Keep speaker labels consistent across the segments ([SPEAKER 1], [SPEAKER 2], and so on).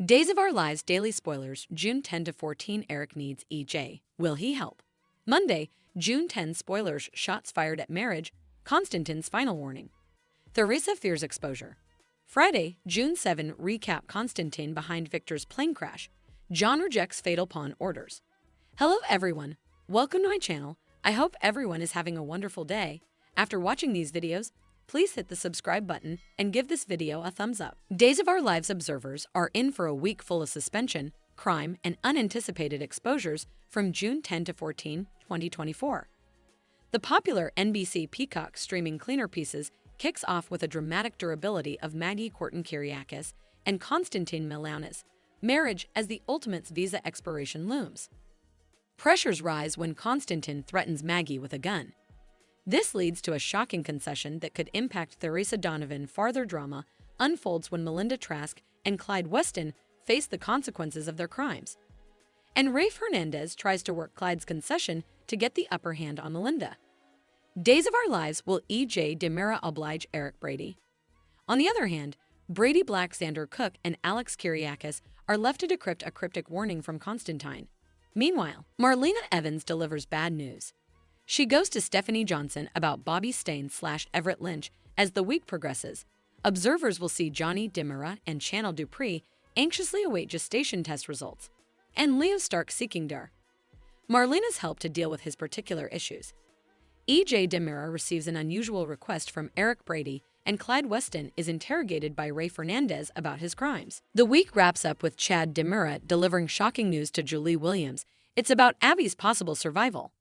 [SPEAKER 1] Days of Our Lives Daily Spoilers, June 10 to 14. Eric needs EJ. Will he help? Monday, June 10. Spoilers, shots fired at marriage. Konstantin's final warning. Theresa fears exposure. Friday, June 7. Recap Konstantin behind Victor's plane crash. John rejects fatal pawn orders. Hello everyone. Welcome to my channel. I hope everyone is having a wonderful day. After watching these videos, please hit the subscribe button and give this video a thumbs up. Days of Our Lives observers are in for a week full of suspension, crime, and unanticipated exposures from June 10 to 14, 2024. The popular NBC Peacock streaming Cleaner Pieces kicks off with a dramatic durability of Maggie Kyriakis and Konstantin Milana's marriage as the ultimate's visa expiration looms. Pressures rise when Konstantin threatens Maggie with a gun. This leads to a shocking concession that could impact Theresa Donovan. Farther drama unfolds when Melinda Trask and Clyde Weston face the consequences of their crimes. And Rafe Hernandez tries to work Clyde's concession to get the upper hand on Melinda. Days of Our Lives will EJ Demira oblige Eric Brady. On the other hand, Brady Black, Xander Cook, and Alex Kyriakis are left to decrypt a cryptic warning from Konstantin. Meanwhile, Marlena Evans delivers bad news. She goes to Stephanie Johnson about Bobby Stain/Everett Lynch as the week progresses. Observers will see Johnny Demira and Chanel Dupree anxiously await gestation test results, and Leo Stark seeking Marlena's help to deal with his particular issues. EJ Demira receives an unusual request from Eric Brady, and Clyde Weston is interrogated by Ray Fernandez about his crimes. The week wraps up with Chad Demira delivering shocking news to Julie Williams. It's about Abby's possible survival.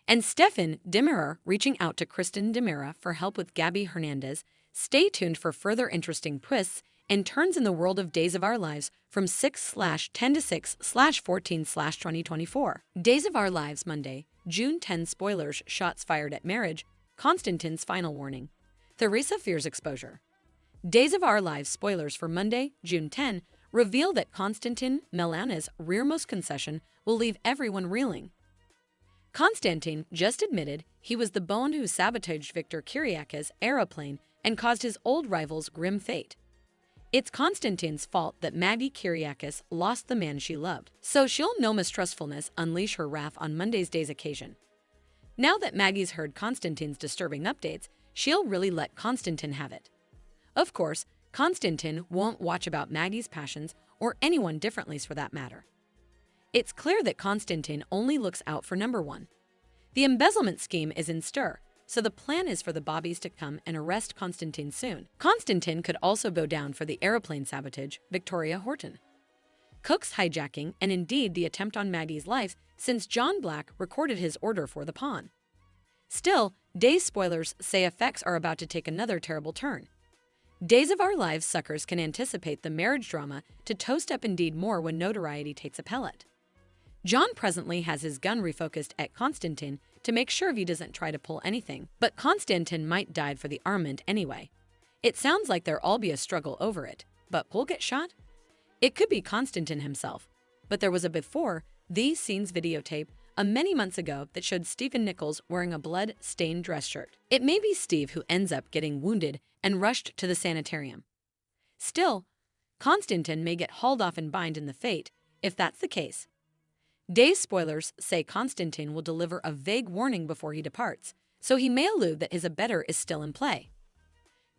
[SPEAKER 1] And Stefan Demira reaching out to Kristen Demira for help with Gabby Hernandez. Stay tuned for further interesting twists and turns in the world of Days of Our Lives from 6/10 to 6/14/2024. Days of Our Lives Monday, June 10. Spoilers, shots fired at marriage. Konstantin's final warning. Theresa fears exposure. Days of Our Lives spoilers for Monday, June 10, reveal that Konstantin Milana's rearmost concession will leave everyone reeling. Konstantin just admitted he was the bone who sabotaged Victor Kyriakis' aeroplane and caused his old rival's grim fate. It's Konstantin's fault that Maggie Kyriakis lost the man she loved, so she'll no mistrustfulness unleash her wrath on Monday's day's occasion. Now that Maggie's heard Konstantin's disturbing updates, she'll really let Konstantin have it. Of course, Konstantin won't watch about Maggie's passions or anyone differently's for that matter. It's clear that Konstantin only looks out for number one. The embezzlement scheme is in stir, so the plan is for the Bobbies to come and arrest Konstantin soon. Konstantin could also bow down for the airplane sabotage, Victoria Horton, Cook's hijacking, and indeed the attempt on Maggie's life since John Black recorded his order for the pawn. Still, Days spoilers say effects are about to take another terrible turn. Days of Our Lives suckers can anticipate the marriage drama to toast up indeed more when notoriety takes a pellet. John presently has his gun refocused at Konstantin to make sure he doesn't try to pull anything, but Konstantin might dive for the armament anyway. It sounds like there'll all be a struggle over it, but who'll get shot? It could be Konstantin himself, but there was a before these scenes videotape many months ago that showed Stephen Nichols wearing a blood-stained dress shirt. It may be Steve who ends up getting wounded and rushed to the sanitarium. Still, Konstantin may get hauled off and bind in the fate if that's the case. Days spoilers say Konstantin will deliver a vague warning before he departs, so he may allude that his abettor is still in play.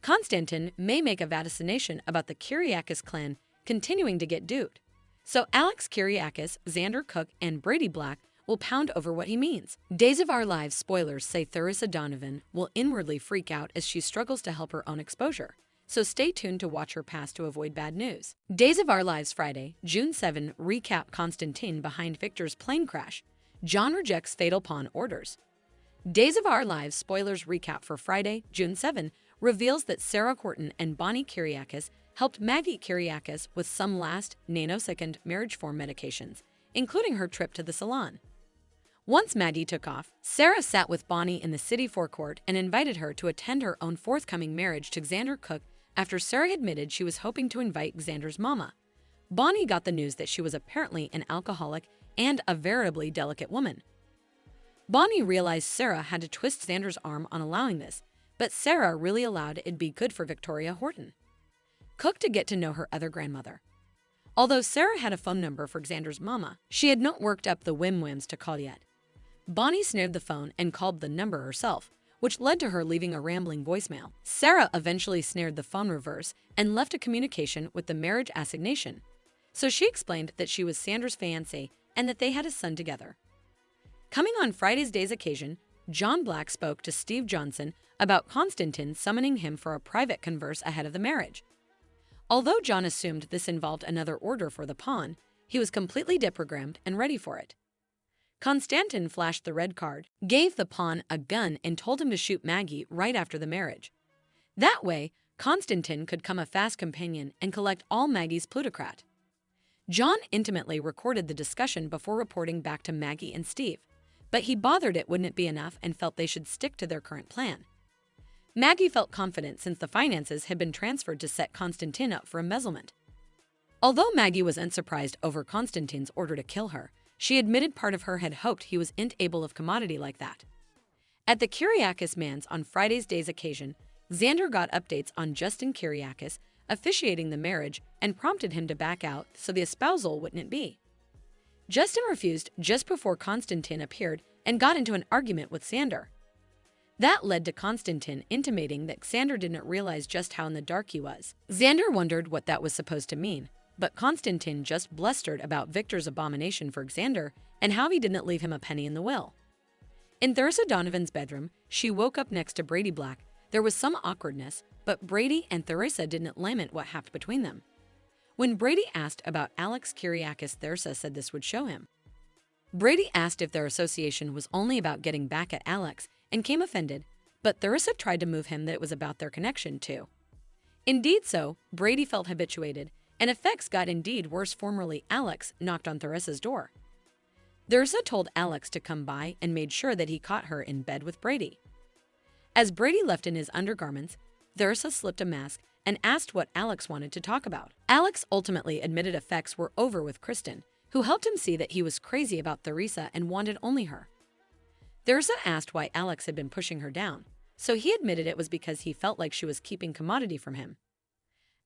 [SPEAKER 1] Konstantin may make a vaticination about the Kyriakis clan continuing to get duped, so Alex Kyriakis, Xander Cook, and Brady Black will pound over what he means. Days of Our Lives spoilers say Theresa Donovan will inwardly freak out as she struggles to help her own exposure, so stay tuned to watch her pass to avoid bad news. Days of Our Lives Friday, June 7 recap Konstantin behind Victor's plane crash. John rejects fatal pawn orders. Days of Our Lives spoilers recap for Friday, June 7 reveals that Sarah Horton and Bonnie Kyriakis helped Maggie Kyriakis with some last nanosecond marriage form medications, including her trip to the salon. Once Maggie took off, Sarah sat with Bonnie in the city forecourt and invited her to attend her own forthcoming marriage to Xander Cook after Sarah admitted she was hoping to invite Xander's mama. Bonnie got the news that she was apparently an alcoholic and a veritably delicate woman. Bonnie realized Sarah had to twist Xander's arm on allowing this, but Sarah really allowed it'd be good for Victoria Horton. Cook to get to know her other grandmother. Although Sarah had a phone number for Xander's mama, she had not worked up the whims to call yet. Bonnie snared the phone and called the number herself, which led to her leaving a rambling voicemail. Sarah eventually snared the phone reverse and left a communication with the marriage assignation. So she explained that she was Xander's fiancée and that they had a son together. Coming on Friday's day's occasion, John Black spoke to Steve Johnson about Konstantin summoning him for a private converse ahead of the marriage. Although John assumed this involved another order for the pawn, he was completely deprogrammed and ready for it. Konstantin flashed the red card, gave the pawn a gun, and told him to shoot Maggie right after the marriage. That way, Konstantin could come a fast companion and collect all Maggie's plutocrat. John intimately recorded the discussion before reporting back to Maggie and Steve, but he bothered it wouldn't be enough and felt they should stick to their current plan. Maggie felt confident since the finances had been transferred to set Konstantin up for embezzlement. Although Maggie was unsurprised over Konstantin's order to kill her, she admitted part of her had hoped he was able of commodity like that. At the Kyriakis manse on Friday's day's occasion, Xander got updates on Justin Kyriakis officiating the marriage and prompted him to back out so the espousal wouldn't be. Justin refused just before Konstantin appeared and got into an argument with Xander. That led to Konstantin intimating that Xander didn't realize just how in the dark he was. Xander wondered what that was supposed to mean, but Konstantin just blustered about Victor's abomination for Xander and how he didn't leave him a penny in the will. In Theresa Donovan's bedroom, she woke up next to Brady Black. There was some awkwardness, but Brady and Theresa didn't lament what happened between them. When Brady asked about Alex Kyriakis, Theresa said this would show him. Brady asked if their association was only about getting back at Alex and came offended, but Theresa tried to move him that it was about their connection too. Indeed so, Brady felt habituated, and effects got indeed worse. Formerly, Alex knocked on Theresa's door. Theresa told Alex to come by and made sure that he caught her in bed with Brady. As Brady left in his undergarments, Theresa slipped a mask and asked what Alex wanted to talk about. Alex ultimately admitted effects were over with Kristen, who helped him see that he was crazy about Theresa and wanted only her. Theresa asked why Alex had been pushing her down, so he admitted it was because he felt like she was keeping commodity from him.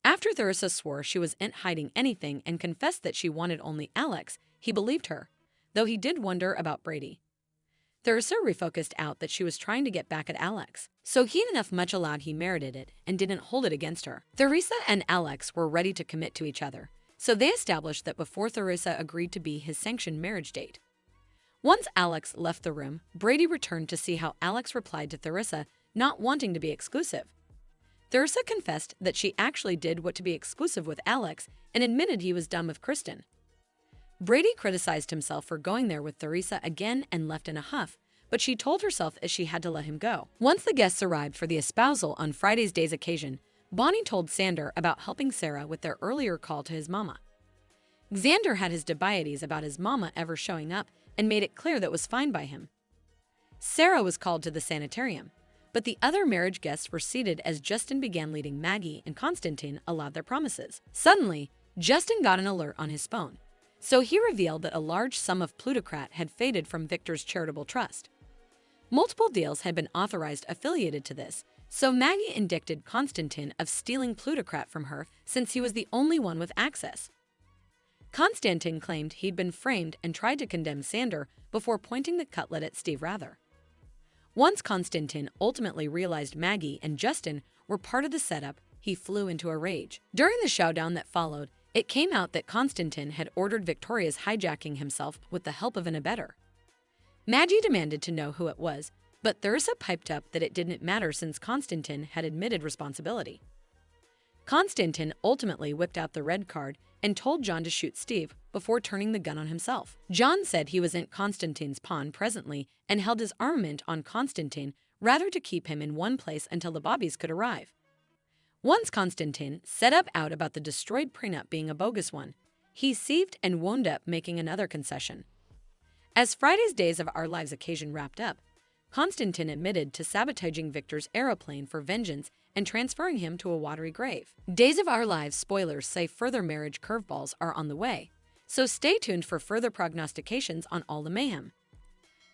[SPEAKER 1] After Theresa swore she wasn't hiding anything and confessed that she wanted only Alex, he believed her, though he did wonder about Brady. Theresa refocused out that she was trying to get back at Alex, so he enough much allowed he merited it and didn't hold it against her. Theresa and Alex were ready to commit to each other, so they established that before Theresa agreed to be his sanctioned marriage date. Once Alex left the room, Brady returned to see how Alex replied to Theresa not wanting to be exclusive. Theresa confessed that she actually did want to be exclusive with Alex and admitted he was done with Kristen. Brady criticized himself for going there with Theresa again and left in a huff, but she told herself that she had to let him go. Once the guests arrived for the espousal on Friday's day's occasion, Bonnie told Xander about helping Sarah with their earlier call to his mama. Xander had his dubieties about his mama ever showing up and made it clear that was fine by him. Sarah was called to the sanitarium, but the other marriage guests were seated as Justin began leading Maggie and Konstantin allowed their promises. Suddenly, Justin got an alert on his phone, so he revealed that a large sum of plutocrat had faded from Victor's charitable trust. Multiple deals had been authorized affiliated to this, so Maggie indicted Konstantin of stealing plutocrat from her since he was the only one with access. Konstantin claimed he'd been framed and tried to condemn Xander before pointing the cutlet at Steve Rather. Once Konstantin ultimately realized Maggie and Justin were part of the setup, he flew into a rage. During the showdown that followed, it came out that Konstantin had ordered Victoria's hijacking himself with the help of an abettor. Maggie demanded to know who it was, but Theresa piped up that it didn't matter since Konstantin had admitted responsibility. Konstantin ultimately whipped out the red card and told John to shoot Steve before turning the gun on himself. John said he wasn't Konstantin's pawn presently and held his armament on Konstantin rather to keep him in one place until the bobbies could arrive. Once Konstantin set up out about the destroyed prenup being a bogus one, he seethed and wound up making another concession. As Friday's Days of Our Lives occasion wrapped up, Konstantin admitted to sabotaging Victor's aeroplane for vengeance and transferring him to a watery grave. Days of Our Lives spoilers say further marriage curveballs are on the way, so stay tuned for further prognostications on all the mayhem.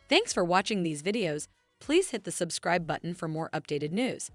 [SPEAKER 1] Thanks for watching these videos. Please hit the subscribe button for more updated news.